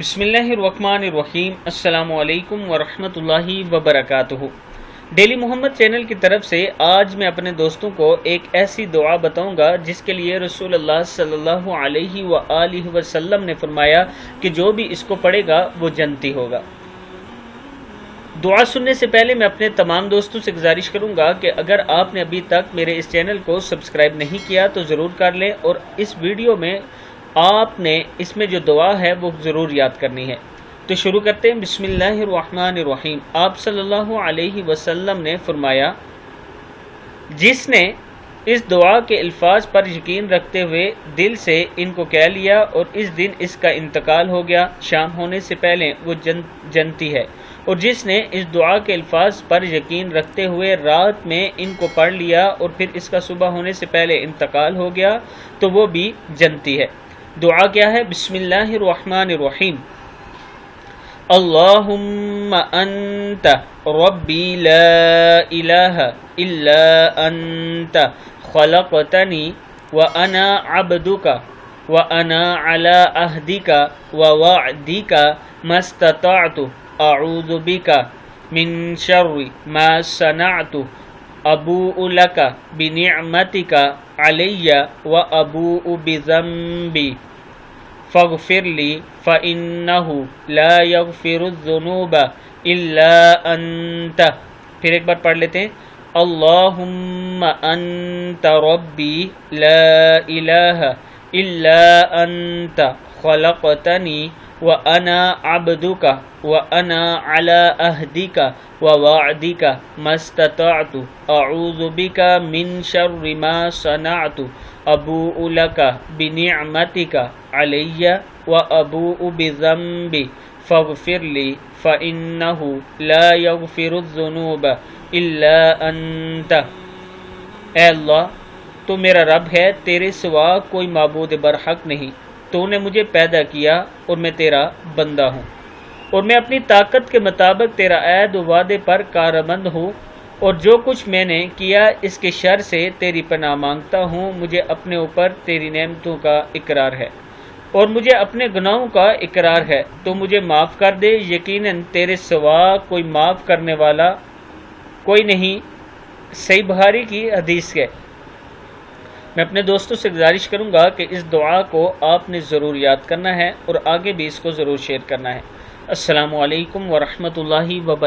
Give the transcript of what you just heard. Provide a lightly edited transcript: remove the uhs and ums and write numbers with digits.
بسم اللہ الرحمن الرحیم۔ السلام علیکم ورحمۃ اللہ وبرکاتہ۔ ڈیلی محمد چینل کی طرف سے آج میں اپنے دوستوں کو ایک ایسی دعا بتاؤں گا جس کے لیے رسول اللہ صلی اللہ علیہ وآلہ وسلم نے فرمایا کہ جو بھی اس کو پڑھے گا وہ جنتی ہوگا۔ دعا سننے سے پہلے میں اپنے تمام دوستوں سے گزارش کروں گا کہ اگر آپ نے ابھی تک میرے اس چینل کو سبسکرائب نہیں کیا تو ضرور کر لیں، اور اس ویڈیو میں آپ نے اس میں جو دعا ہے وہ ضرور یاد کرنی ہے۔ تو شروع کرتے ہیں۔ بسم اللہ الرحمن الرحیم۔ آپ صلی اللہ علیہ وسلم نے فرمایا، جس نے اس دعا کے الفاظ پر یقین رکھتے ہوئے دل سے ان کو کہہ لیا اور اس دن اس کا انتقال ہو گیا، شام ہونے سے پہلے وہ جنتی ہے، اور جس نے اس دعا کے الفاظ پر یقین رکھتے ہوئے رات میں ان کو پڑھ لیا اور پھر اس کا صبح ہونے سے پہلے انتقال ہو گیا تو وہ بھی جنتی ہے۔ دعا کیا ہے؟ بسم اللہ الرحمن الرحیم۔ اللہم انت ربی لا الہ الا انت خلقتنی وانا عبدک وانا علی عہدک ووعدک ما استطعت اعوذ بک من شر ما صنعت ابوء لک بنعمتک علی وابوء بذنبی فاغفر لی فإنہ لا یغفر الذنوب الا انت۔ پھر ایک بار پڑھ لیتے ہیں۔ اللہم انت ربی لا الہ الا انت خلقتنی وانا عبدک وانا علی عہدک ووعدک ما استطعت اعوذ بک من شر ما صنعت ابوء لک بنعمتک علی وابوء بذنبی فاغفر لی فإنہ لا یغفر الذنوب الا انت۔ اے اللہ، تو میرا رب ہے، تیرے سوا کوئی معبود برحق نہیں، تو نے مجھے پیدا کیا اور میں تیرا بندہ ہوں، اور میں اپنی طاقت کے مطابق تیرا عہد و وعدے پر کاربند ہوں، اور جو کچھ میں نے کیا اس کے شر سے تیری پناہ مانگتا ہوں۔ مجھے اپنے اوپر تیری نعمتوں کا اقرار ہے اور مجھے اپنے گناہوں کا اقرار ہے، تو مجھے معاف کر دے، یقیناً تیرے سوا کوئی معاف کرنے والا کوئی نہیں۔ صحیح بخاری کی حدیث ہے۔ میں اپنے دوستوں سے گزارش کروں گا کہ اس دعا کو آپ نے ضرور یاد کرنا ہے اور آگے بھی اس کو ضرور شیئر کرنا ہے۔ السلام علیکم ورحمۃ اللہ وبرکاتہ۔